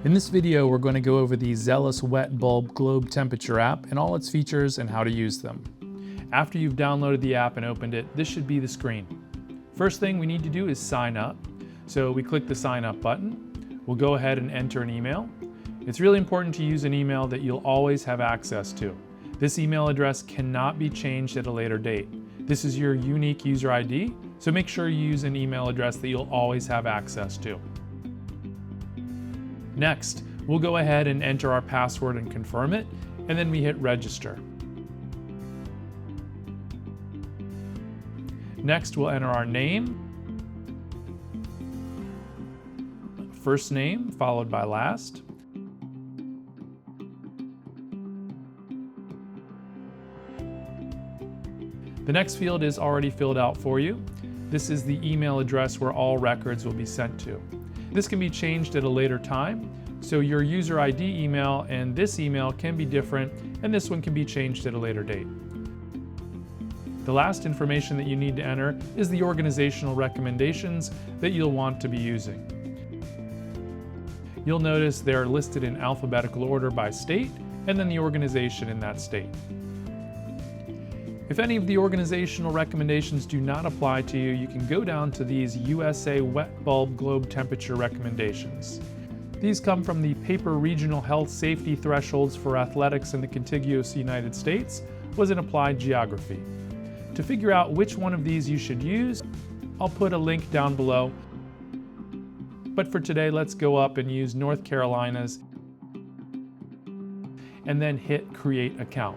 In this video, we're going to go over the Zelus Wet Bulb Globe Temperature app and all its features and how to use them. After you've downloaded the app and opened it, this should be the screen. First thing we need to do is sign up. So we click the sign up button. We'll go ahead and enter an email. It's really important to use an email that you'll always have access to. This email address cannot be changed at a later date. This is your unique user ID, so make sure you use an email address that you'll always have access to. Next, we'll go ahead and enter our password and confirm it, and then we hit register. Next, we'll enter our name, first name followed by last. The next field is already filled out for you. This is the email address where all records will be sent to. This can be changed at a later time, so your user ID email and this email can be different, and this one can be changed at a later date. The last information that you need to enter is the organizational recommendations that you'll want to be using. You'll notice they're listed in alphabetical order by state, and then the organization in that state. If any of the organizational recommendations do not apply to you, you can go down to these USA Wet Bulb Globe Temperature recommendations. These come from the paper Regional Health Safety Thresholds for Athletics in the Contiguous United States was in applied geography. To figure out which one of these you should use, I'll put a link down below. But for today, let's go up and use North Carolina's and then hit Create Account.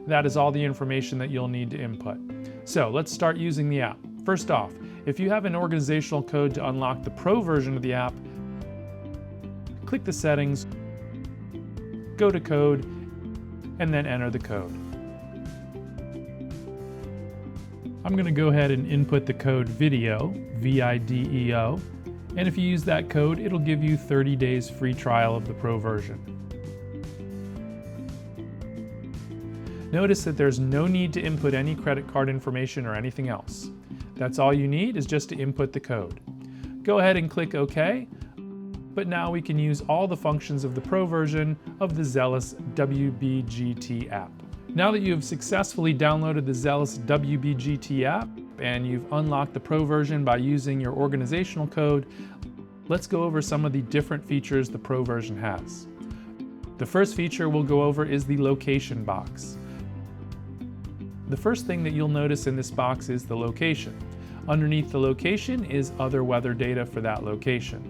That is all the information that you'll need to input. So let's start using the app. First off, if you have an organizational code to unlock the Pro version of the app, click the settings, go to code, and then enter the code. I'm going to go ahead and input the code VIDEO, V-I-D-E-O, and if you use that code, it'll give you 30 days free trial of the Pro version. Notice that there's no need to input any credit card information or anything else. That's all you need is just to input the code. Go ahead and click OK, but now we can use all the functions of the Pro version of the Zelus WBGT app. Now that you have successfully downloaded the Zelus WBGT app and you've unlocked the Pro version by using your organizational code, let's go over some of the different features the Pro version has. The first feature we'll go over is the location box. The first thing that you'll notice in this box is the location. Underneath the location is other weather data for that location.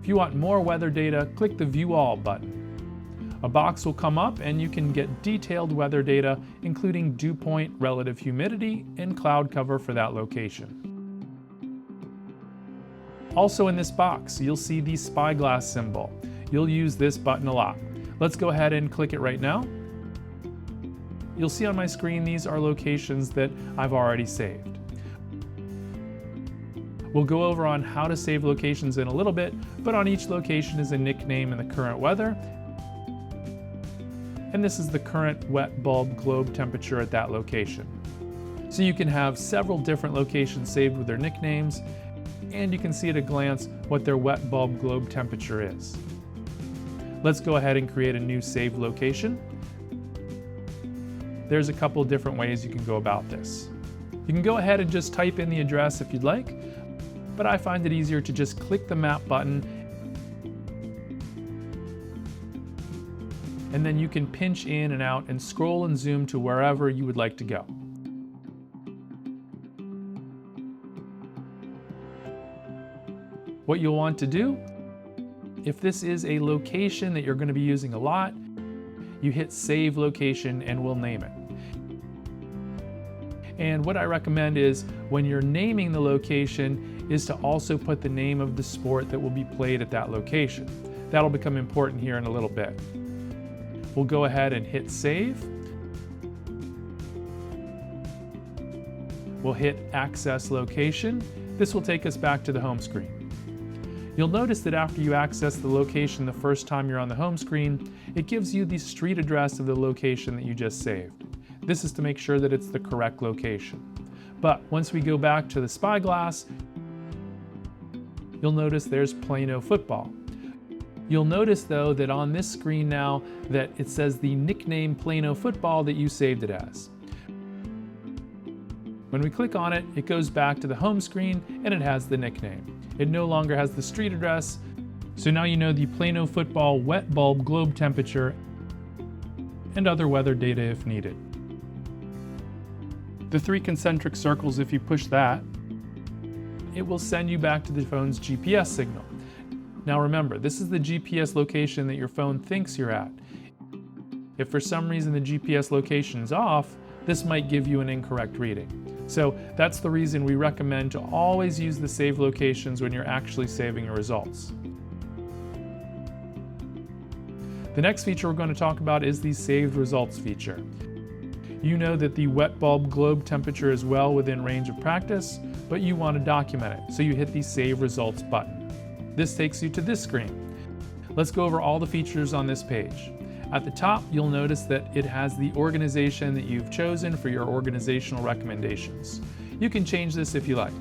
If you want more weather data, click the View All button. A box will come up and you can get detailed weather data, including dew point, relative humidity, and cloud cover for that location. Also in this box, you'll see the spyglass symbol. You'll use this button a lot. Let's go ahead and click it right now. You'll see on my screen these are locations that I've already saved. We'll go over on how to save locations in a little bit, but on each location is a nickname and the current weather. And this is the current wet bulb globe temperature at that location. So you can have several different locations saved with their nicknames, and you can see at a glance what their wet bulb globe temperature is. Let's go ahead and create a new saved location. There's a couple different ways you can go about this. You can go ahead and just type in the address if you'd like, but I find it easier to just click the map button and then you can pinch in and out and scroll and zoom to wherever you would like to go. What you'll want to do, if this is a location that you're going to be using a lot, you hit Save Location and we'll name it. And what I recommend is when you're naming the location is to also put the name of the sport that will be played at that location. That'll become important here in a little bit. We'll go ahead and hit Save. We'll hit Access Location. This will take us back to the home screen. You'll notice that after you access the location the first time you're on the home screen, it gives you the street address of the location that you just saved. This is to make sure that it's the correct location. But once we go back to the spyglass, you'll notice there's Plano football. You'll notice though that on this screen now that it says the nickname Plano football that you saved it as. When we click on it, it goes back to the home screen and it has the nickname. It no longer has the street address, so now you know the Plano football wet bulb globe temperature and other weather data if needed. The 3 concentric circles, if you push that, it will send you back to the phone's GPS signal. Now remember, this is the GPS location that your phone thinks you're at. If for some reason the GPS location is off, this might give you an incorrect reading. So that's the reason we recommend to always use the save locations when you're actually saving your results. The next feature we're going to talk about is the saved results feature. You know that the wet bulb globe temperature is well within range of practice, but you want to document it, so you hit the Save Results button. This takes you to this screen. Let's go over all the features on this page. At the top, you'll notice that it has the organization that you've chosen for your organizational recommendations. You can change this if you like.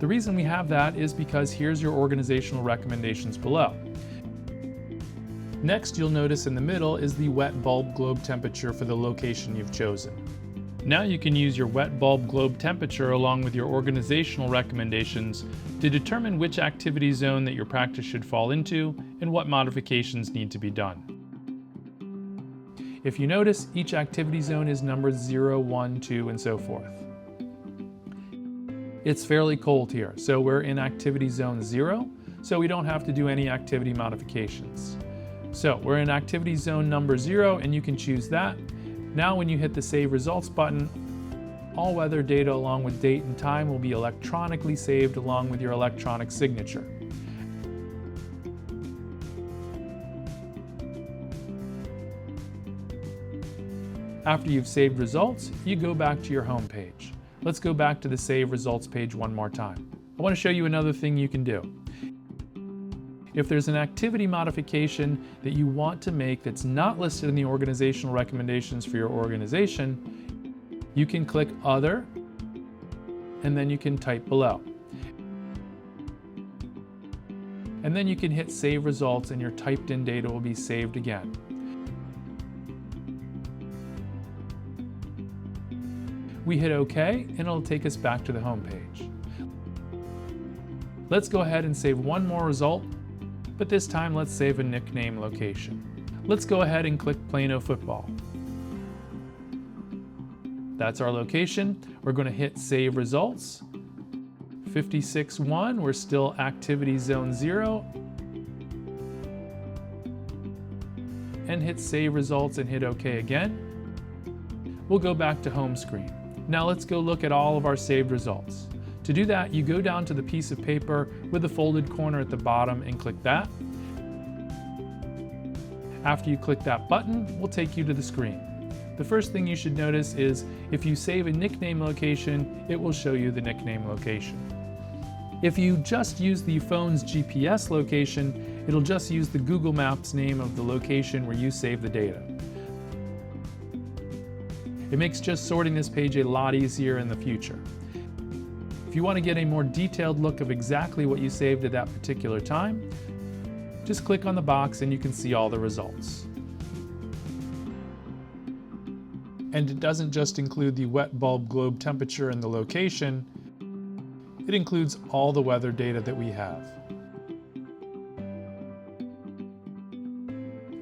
The reason we have that is because here's your organizational recommendations below. Next, you'll notice in the middle is the wet bulb globe temperature for the location you've chosen. Now you can use your wet bulb globe temperature along with your organizational recommendations to determine which activity zone that your practice should fall into and what modifications need to be done. If you notice, each activity zone is numbered 0, 1, 2, and so forth. It's fairly cold here, so we're in activity zone 0, so we don't have to do any activity modifications. So we're in activity zone number 0 and you can choose that. Now when you hit the Save Results button, all weather data along with date and time will be electronically saved along with your electronic signature. After you've saved results, you go back to your home page. Let's go back to the Save Results page one more time. I want to show you another thing you can do. If there's an activity modification that you want to make that's not listed in the organizational recommendations for your organization, you can click Other, and then you can type below. And then you can hit Save Results and your typed in data will be saved again. We hit OK and it'll take us back to the home page. Let's go ahead and save one more result, but this time let's save a nickname location. Let's go ahead and click Plano football. That's our location. We're going to hit Save Results. 56-1, we're still activity zone 0. And hit Save Results and hit OK again. We'll go back to home screen. Now let's go look at all of our saved results. To do that, you go down to the piece of paper with the folded corner at the bottom and click that. After you click that button, we'll take you to the screen. The first thing you should notice is if you save a nickname location, it will show you the nickname location. If you just use the phone's GPS location, it'll just use the Google Maps name of the location where you save the data. It makes just sorting this page a lot easier in the future. If you want to get a more detailed look of exactly what you saved at that particular time, just click on the box and you can see all the results. And it doesn't just include the wet bulb globe temperature and the location, it includes all the weather data that we have.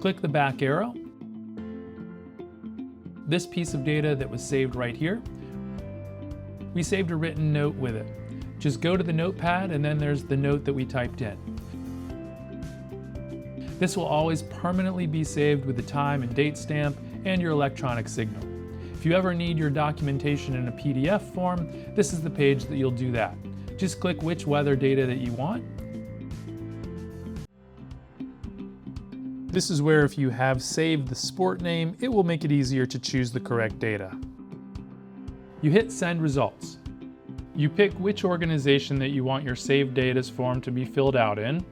Click the back arrow. This piece of data that was saved right here, we saved a written note with it. Just go to the notepad and then there's the note that we typed in. This will always permanently be saved with the time and date stamp and your electronic signal. If you ever need your documentation in a PDF form, this is the page that you'll do that. Just click which weather data that you want. This is where if you have saved the sport name, it will make it easier to choose the correct data. You hit Send Results. You pick which organization that you want your saved data's form to be filled out in.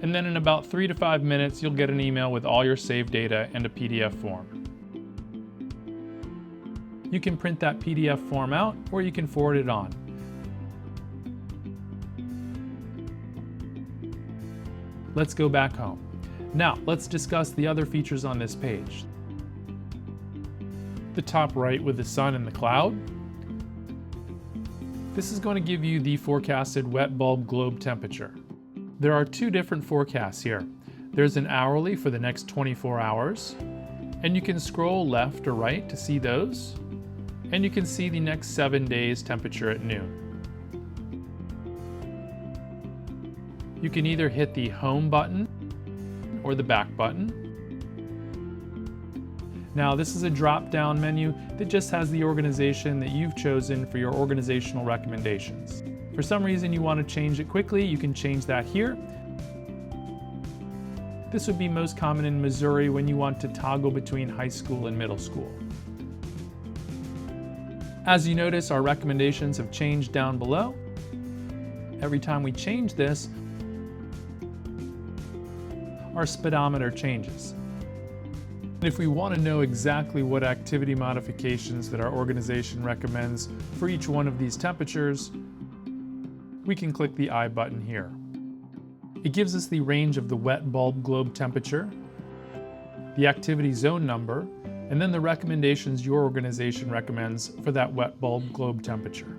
And then in about 3 to 5 minutes, you'll get an email with all your saved data and a PDF form. You can print that PDF form out or you can forward it on. Let's go back home. Now, let's discuss the other features on this page. The top right with the sun and the cloud. This is going to give you the forecasted wet bulb globe temperature. There are two different forecasts here. There's an hourly for the next 24 hours, and you can scroll left or right to see those, and you can see the next 7 days temperature at noon. You can either hit the home button or the back button. Now, this is a drop-down menu that just has the organization that you've chosen for your organizational recommendations. For some reason you want to change it quickly, you can change that here. This would be most common in Missouri when you want to toggle between high school and middle school. As you notice, our recommendations have changed down below. Every time we change this, our speedometer changes. If we want to know exactly what activity modifications that our organization recommends for each one of these temperatures, we can click the I button here. It gives us the range of the wet bulb globe temperature, the activity zone number, and then the recommendations your organization recommends for that wet bulb globe temperature.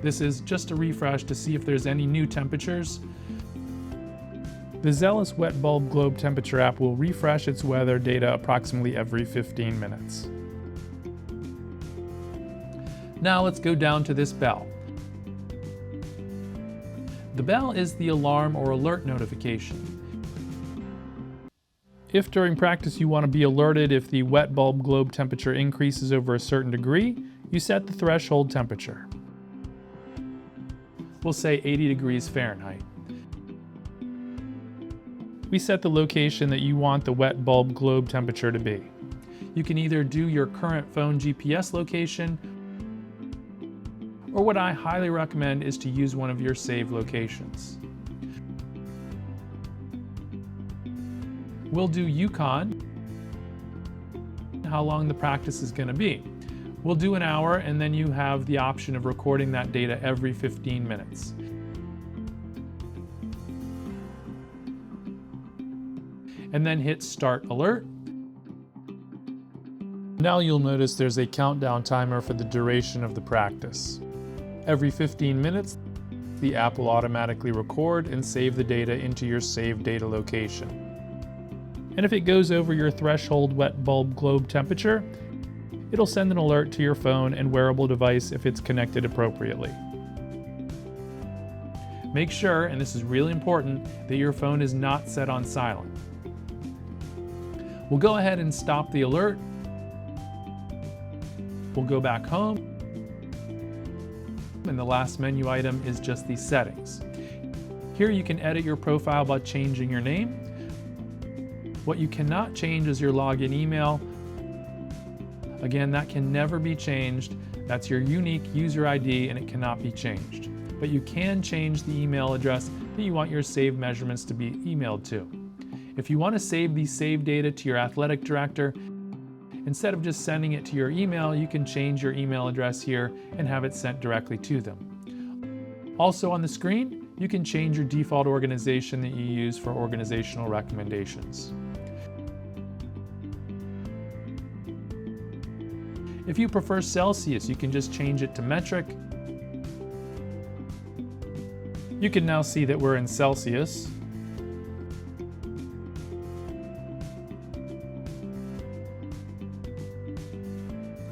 This is just a refresh to see if there's any new temperatures. The Zelus Wet Bulb Globe Temperature app will refresh its weather data approximately every 15 minutes. Now let's go down to this bell. The bell is the alarm or alert notification. If during practice you want to be alerted if the wet bulb globe temperature increases over a certain degree, you set the threshold temperature. We'll say 80 degrees Fahrenheit. We set the location that you want the wet bulb globe temperature to be. You can either do your current phone GPS location, or what I highly recommend is to use one of your saved locations. We'll do Yukon, how long the practice is going to be. We'll do an hour, and then you have the option of recording that data every 15 minutes. And then hit Start Alert. Now you'll notice there's a countdown timer for the duration of the practice. Every 15 minutes, the app will automatically record and save the data into your saved data location. And if it goes over your threshold wet bulb globe temperature, it'll send an alert to your phone and wearable device if it's connected appropriately. Make sure, and this is really important, that your phone is not set on silent. We'll go ahead and stop the alert. We'll go back home. And the last menu item is just the settings. Here you can edit your profile by changing your name. What you cannot change is your login email. Again, that can never be changed. That's your unique user ID and it cannot be changed. But you can change the email address that you want your saved measurements to be emailed to. If you want to save the saved data to your athletic director, instead of just sending it to your email, you can change your email address here and have it sent directly to them. Also on the screen, you can change your default organization that you use for organizational recommendations. If you prefer Celsius, you can just change it to metric. You can now see that we're in Celsius.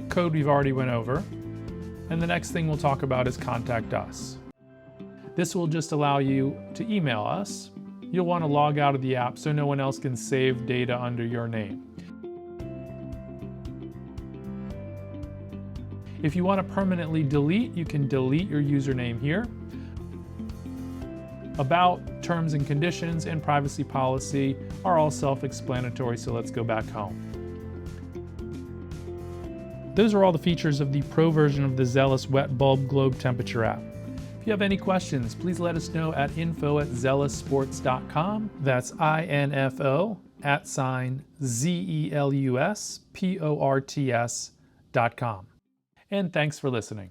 Code we've already went over. And the next thing we'll talk about is Contact Us. This will just allow you to email us. You'll want to log out of the app so no one else can save data under your name. If you want to permanently delete, you can delete your username here. About, terms and conditions, and privacy policy are all self-explanatory, so let's go back home. Those are all the features of the Pro version of the Zelus Wet Bulb Globe Temperature app. If you have any questions, please let us know at info@zelusports.com. That's info@zelusports.com. And thanks for listening.